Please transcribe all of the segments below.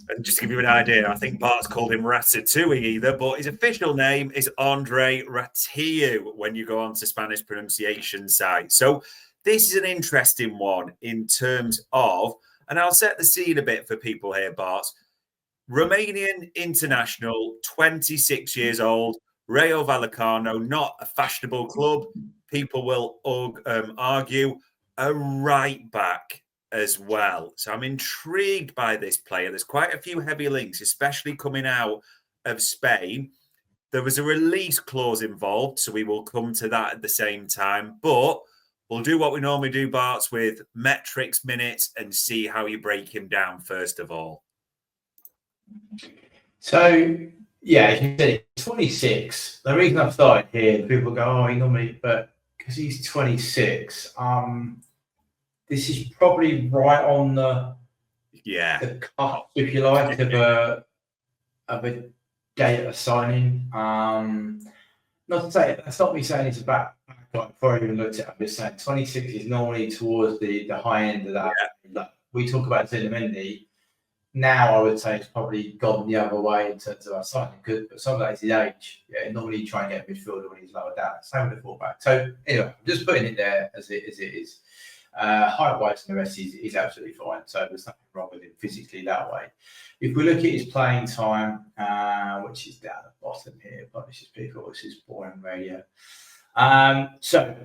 And just to give you an idea, I think Bart's called him Ratatouille either, but his official name is Andrei Rațiu when you go on to Spanish pronunciation site. So this is an interesting one in terms of, and I'll set the scene a bit for people here, Bart. Romanian international, 26 years old, Rayo Vallecano, not a fashionable club. People will argue a right back as well. So I'm intrigued by this player. There's quite a few heavy links, especially coming out of Spain. There was a release clause involved, so we will come to that at the same time. But we'll do what we normally do, Barts, with metrics, minutes, and see how you break him down first of all. So, yeah, as you said, 26. The reason I've started here, people go, oh, he normally, but because he's 26, this is probably right on the cusp, if you like, of a date of signing. Not to say that's not me saying it's a bad guy before I even looked at it. I'm just saying 26 is normally towards the high end of that. Yeah. Like we talk about Zilamendi. Now I would say it's probably gone the other way in terms of our signing. But some of that is his age. Yeah, normally you try and get a midfielder when he's lower down. Same with the fullback. So anyway, I'm just putting it there as it is. Height-wise and the rest is absolutely fine. So there's nothing wrong with him physically that way. If we look at his playing time, which is down at the bottom here, publishes people, this is boring radio. So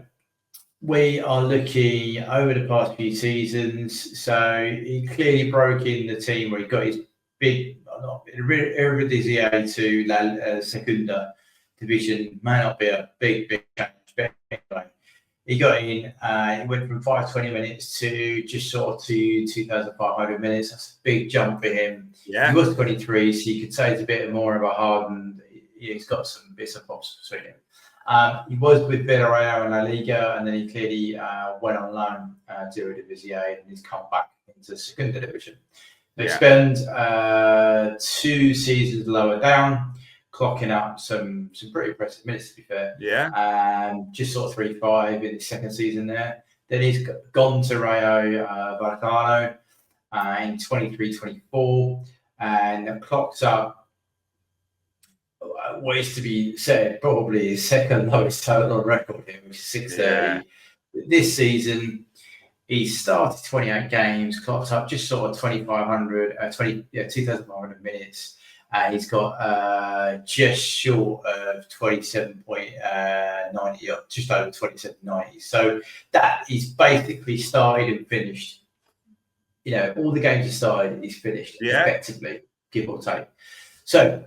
we are looking over the past few seasons. So he clearly broke in the team where he got his big, Eredivisie to La Segunda division. May not be a big change, but anyway. He got in, he went from 520 minutes to just short of 2,500 minutes. That's a big jump for him. Yeah. He was 23, so you could say it's a bit more of a hardened. He's got some bits and bobs between him. He was with Villarreal in La Liga, and then he clearly went on loan to Eredivisie, and he's come back into Segunda Division. They spent 2 seasons lower down, clocking up some pretty impressive minutes, to be fair. Yeah. Just sort of 3-5 in his second season there. Then he's gone to Rayo Vallecano in 23-24 and clocked up what is to be said probably his second lowest total on record here, which is 630. Yeah. This season, he started 28 games, clocked up just sort of 2,500 minutes. He's got just short of 27.90, or just over 27.90. So that is basically started and finished. You know, all the games he started, he's finished effectively, give or take. So,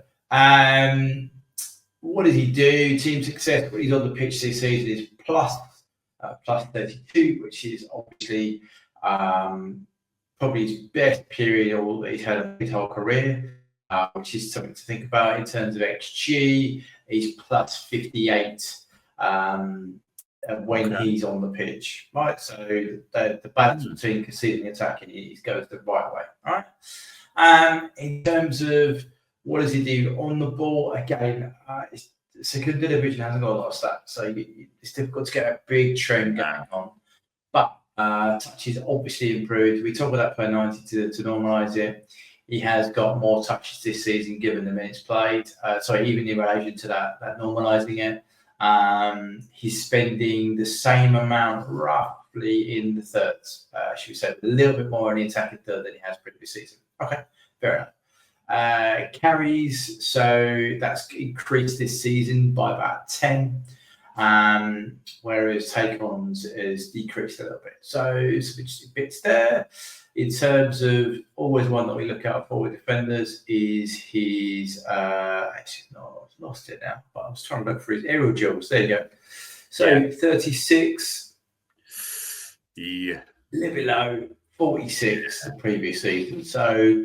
what does he do? Team success, what he's on the pitch this season is plus 32, which is obviously probably his best period he's had his whole career. Which is something to think about in terms of XG. He's plus 58 when he's on the pitch, right? So the balance between conceding and attacking goes the right way, all right? In terms of what does he do on the ball, again, Segunda Division hasn't got a lot of stats, so it's difficult to get a big trend going on. But touch is obviously improved. We talk about that per 90 to normalise it. He has got more touches this season, given the minutes played. Even in relation to that normalising it, he's spending the same amount roughly in the thirds. Should we say a little bit more in the attacking third than he has previous season? Okay, fair enough. Carries, so that's increased this season by about 10, whereas take-ons has decreased a little bit. So some interesting bits there. In terms of always one that we look out for with defenders is his, actually, no, I've lost it now, but I was trying to look for his aerial duels. There you go. So 36. Yeah. A little bit low, 46 the previous season. So,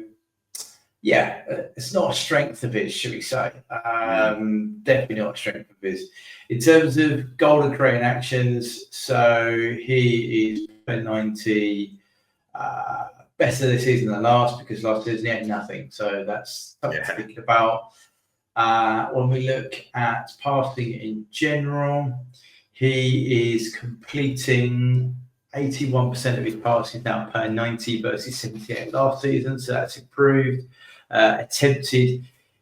yeah, it's not a strength of his, should we say. Definitely not a strength of his. In terms of goal and creating actions, so he is 90. Better this season than last, because last season he had nothing, so that's something to think about. When we look at passing in general, he is completing 81% of his passes now per 90 versus 78 last season, so that's improved.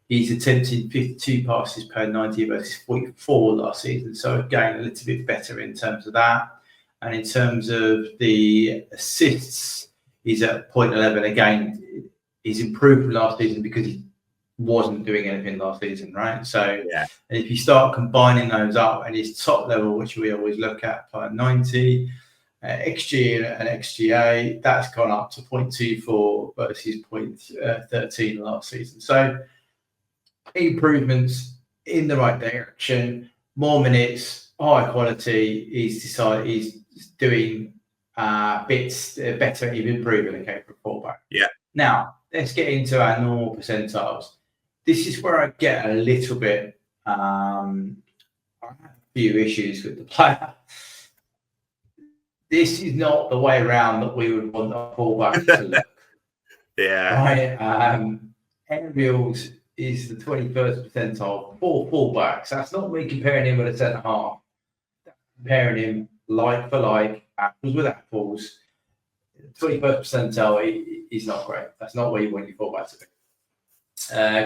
He's attempted 52 passes per 90 versus 44 last season. So again, a little bit better in terms of that. And in terms of the assists, he's at 0.11. Again, he's improved from last season because he wasn't doing anything last season, right? So if you start combining those up, and his top level, which we always look at, per 90, XG and XGA, that's gone up to 0.24 versus 0.13 last season. So improvements in the right direction, more minutes, high quality. He's doing bits better, even improving, okay, for fullback. Yeah. Now, let's get into our normal percentiles. This is where I get a little bit, I have a few issues with the player. This is not the way around that we would want a fullback to look. Right? Aerials is the 21st percentile for fullbacks. That's not me comparing him with a centre half. That's comparing him like for like, apples with apples. 21st percentile is not great. That's not where you want your fullback to be.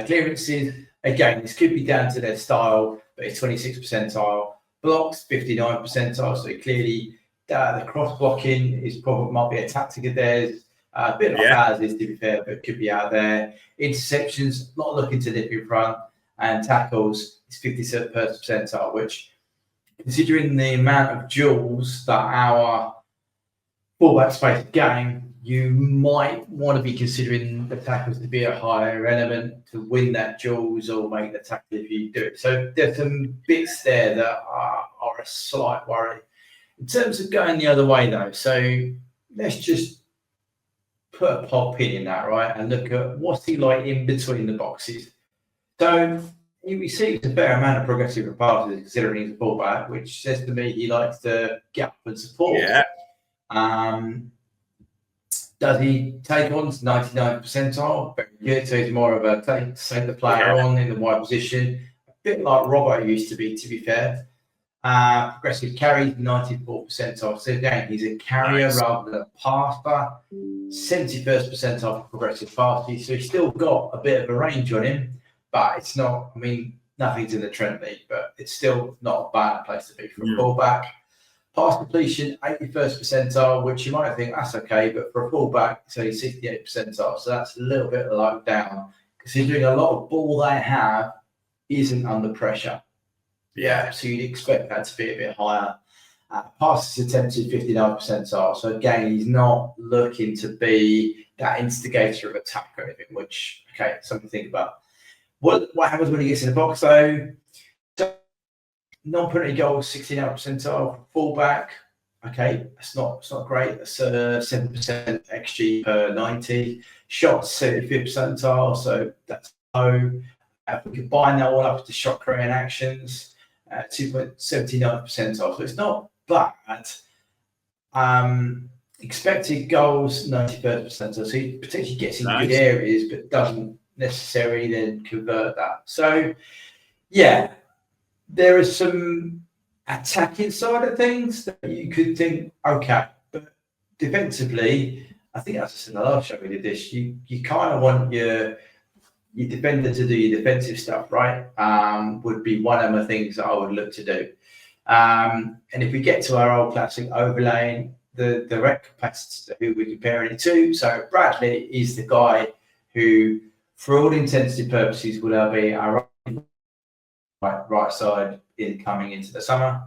Clearances, again, this could be down to their style, but it's 26th percentile. Blocks, 59th percentile. So clearly, the cross blocking might be a tactic of theirs. A bit like ours is, to be fair, but could be out there. Interceptions, not looking to nip in front, and tackles is 57th percentile, which, considering the amount of duels that our fullbacks face a game, you might want to be considering the tackles to be a higher element to win that duels or make the tackle if you do it. So there's some bits there that are a slight worry. In terms of going the other way, though, so let's just put a pin in that, right, and look at what's he like in between the boxes. So he receives a fair amount of progressive passes considering he's a fullback, which says to me he likes to get up and support. Does he take on to 99th percentile? Very good. So he's more of a take the player on in the wide position, a bit like Robbo used to be fair. Progressive carry, 94th percentile. So again, he's a carrier rather than a passer. 71st percentile for progressive passes. So he's still got a bit of a range on him, but it's not, I mean, nothing's in the Trent League, but it's still not a bad place to be for a fullback. Pass completion, 81st percentile, which you might think that's okay, but for a fullback, it's only 68th percentile. So that's a little bit low down, considering a lot of ball they have isn't under pressure. So you'd expect that to be a bit higher. Passes attempted, 59th percentile. So again, he's not looking to be that instigator of attack or anything, which, okay, something to think about. What happens when he gets in the box, though? Non-penalty goals, 69th percentile. Fullback, okay, that's not great. That's 7% XG per 90. Shots, 75th percentile, so that's low. If we combine that all up with the shot creating actions, 2.79th percentile, so it's not bad. Expected goals, 93rd percentile, so he potentially gets in good areas, but doesn't necessarily then convert that. So, yeah. There is some attacking side of things that you could think, okay, but defensively, I think that's in the last show we did this. You kind of want your defender to do your defensive stuff, right? Would be one of the things that I would look to do. And if we get to our old classic overlaying, the direct competitor who we're comparing it to, so Bradley is the guy who, for all intensity purposes, will be our right side coming into the summer.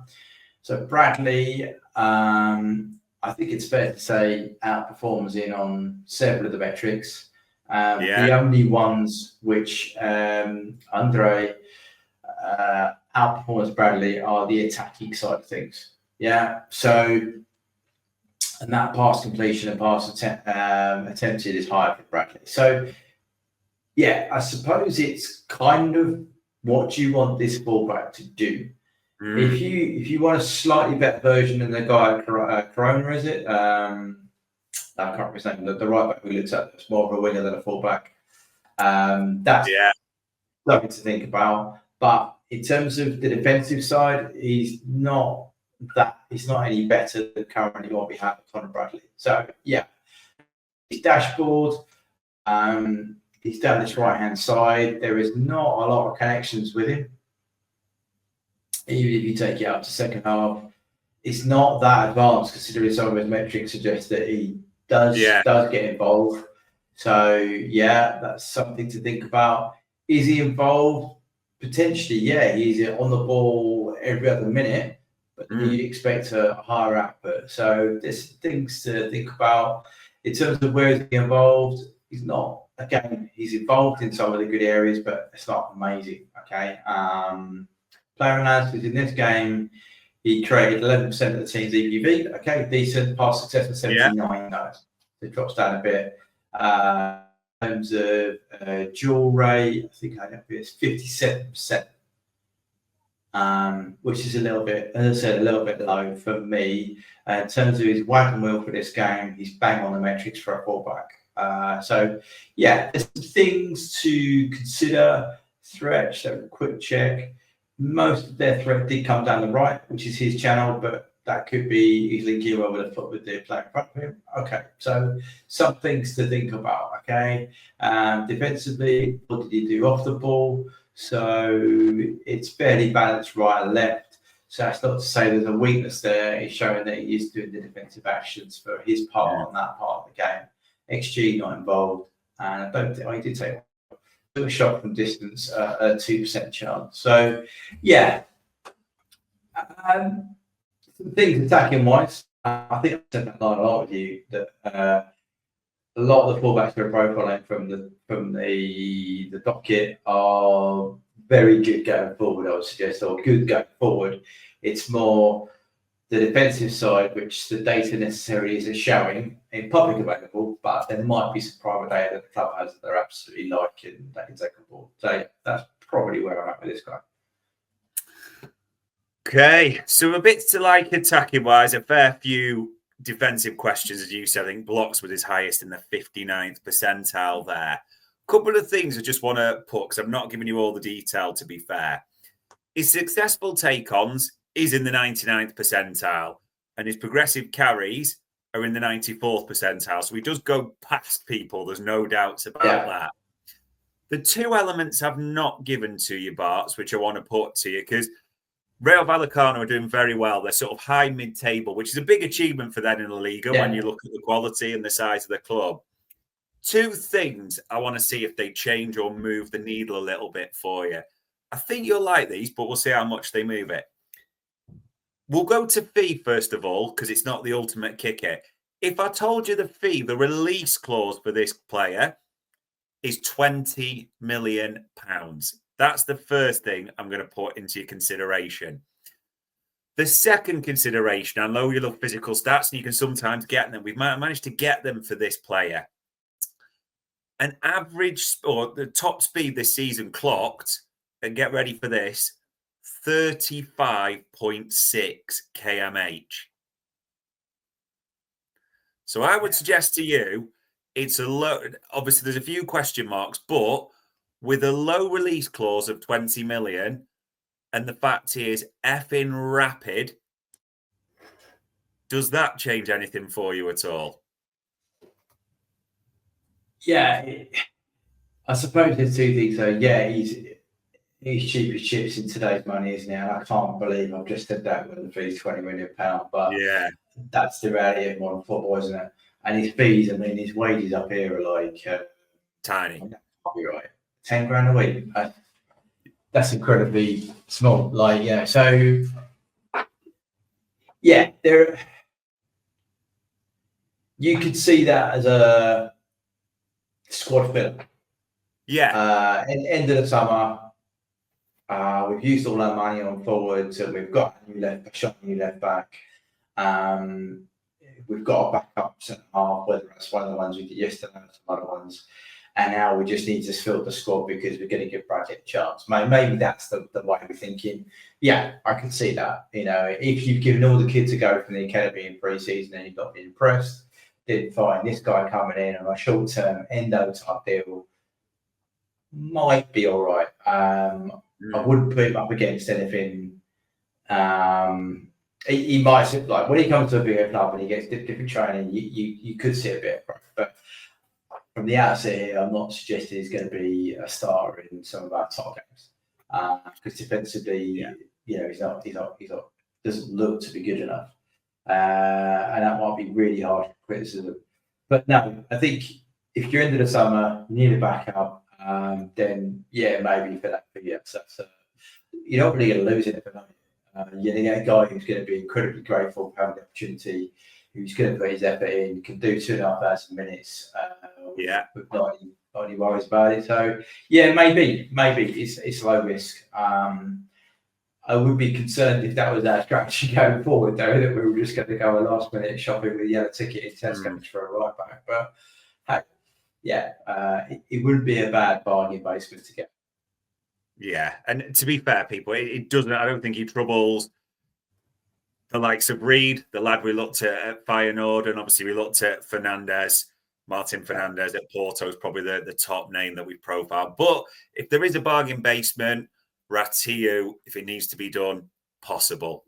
So Bradley, I think it's fair to say, outperforms on several of the metrics. The only ones which Andrei outperforms Bradley are the attacking side of things. So, and that pass completion and pass attempted is higher for Bradley. So, I suppose it's kind of what you want this fullback to do. If you want a slightly better version than the guy Corona, is it? I can't remember his name. The right back we looked at is more of a winger than a fullback. That's something to think about. But in terms of the defensive side, he's not any better than currently what we have with Conor Bradley. So his dashboard, He's down this right-hand side. There is not a lot of connections with him. Even if you take it up to second half, it's not that advanced considering some of his metrics suggest that he does get involved. So, yeah, that's something to think about. Is he involved? Potentially, yeah. He's on the ball every other minute, but you'd expect a higher output. So there's things to think about. In terms of where he's involved, he's not. Again, he's involved in some of the good areas, but it's not amazing, okay? Player analysis in this game, he created 11% of the team's EPV. Okay, decent. Pass success of 79. So it drops down a bit. In terms of dual rate, I think it's 57%, which is a little bit, as I said, a little bit low for me. In terms of his wagon wheel for this game, he's bang on the metrics for a fullback. So, yeah, there's some things to consider. Threat, so a quick check. Most of their threat did come down the right, which is his channel, but that could be easily geared over the foot with the player in front of him. Okay, so some things to think about, okay? Defensively, what did he do off the ball? So it's fairly balanced right and left. So that's not to say there's a weakness there. It's showing that he is doing the defensive actions for his part on that part of the game. XG not involved. And I don't think I did take a shot from distance, a 2% chance. So, yeah. Some things attacking wise, I think I've said that line a lot with you, that a lot of the fullbacks we're profiling from the docket are very good going forward, I would suggest, or good going forward. It's more the defensive side, which the data necessarily isn't showing in public available, but there might be some private data that the club has that they're absolutely liking that can take on board. So that's probably where I'm at with this guy. Okay, so a bit to like attacking wise, a fair few defensive questions, as you said. I think blocks was his highest in the 59th percentile there. Couple of things I just want to put, because I'm not giving you all the detail, to be fair. His successful take-ons is in the 99th percentile, and his progressive carries are in the 94th percentile. So he does go past people. There's no doubts about that. The two elements I've not given to you, Barts, which I want to put to you, because Rayo Vallecano are doing very well. They're sort of high mid-table, which is a big achievement for them in La Liga when you look at the quality and the size of the club. Two things I want to see if they change or move the needle a little bit for you. I think you'll like these, but we'll see how much they move it. We'll go to fee first of all, because it's not the ultimate kicker. If I told you the fee, the release clause for this player is £20 million. That's the first thing I'm going to put into your consideration. The second consideration, I know you love physical stats and you can sometimes get them. We've managed to get them for this player. An average, or the top speed this season clocked, and get ready for this, 35.6 kmh. So I would suggest to you, it's a low, obviously there's a few question marks, but with a low release clause of 20 million, and the fact he is effing rapid, does that change anything for you at all? Yeah, I suppose there's two things. So yeah, he's cheap as chips in today's money, isn't he? And I can't believe I've just said that when the fee's £20 million. But yeah, that's the reality of modern football, isn't it? And his fees, I mean, his wages up here are like tiny. I'll be right, 10 grand a week. That's incredibly small. Like, yeah, so yeah, there. You could see that as a squad filler. Yeah. End of the summer, we've used all our money on forwards, and we've got a new left back. We've got a backup centre half, whether it's one of the ones we did yesterday or some other ones. And now we just need to fill the squad because we're going to give Bradley a chance. Maybe that's the way we're thinking. Yeah, I can see that. You know, if you've given all the kids a go from the academy in pre-season and you've not been impressed, then fine. This guy coming in on a short-term endo type deal might be all right. I wouldn't put him up against anything. He might, like, when he comes to a bigger club and he gets different training, you could see a bit of growth. But from the outset here, I'm not suggesting he's going to be a starter in some of our top games because defensively, he's not doesn't look to be good enough, and that might be really hard criticism. But no, I think if you're into the summer, you need a backup, then maybe for you. So you're not really going to lose it for nothing. You're going to get a guy who's going to be incredibly grateful for having the opportunity, who's going to put his effort in, can do 2,500 minutes. With not any worries about it. So maybe it's low risk. I would be concerned if that was our strategy going forward, though, that we were just going to go a last minute shopping with a yellow ticket in Tesco for a right back. But it wouldn't be a bad bargain basement to get. Yeah, and to be fair, people, it doesn't. I don't think he troubles the likes of Reed, the lad we looked at Feyenoord, and obviously we looked at Martin Fernandez at Porto is probably the top name that we've profiled. But if there is a bargain basement, Ratiu, if it needs to be done, possible.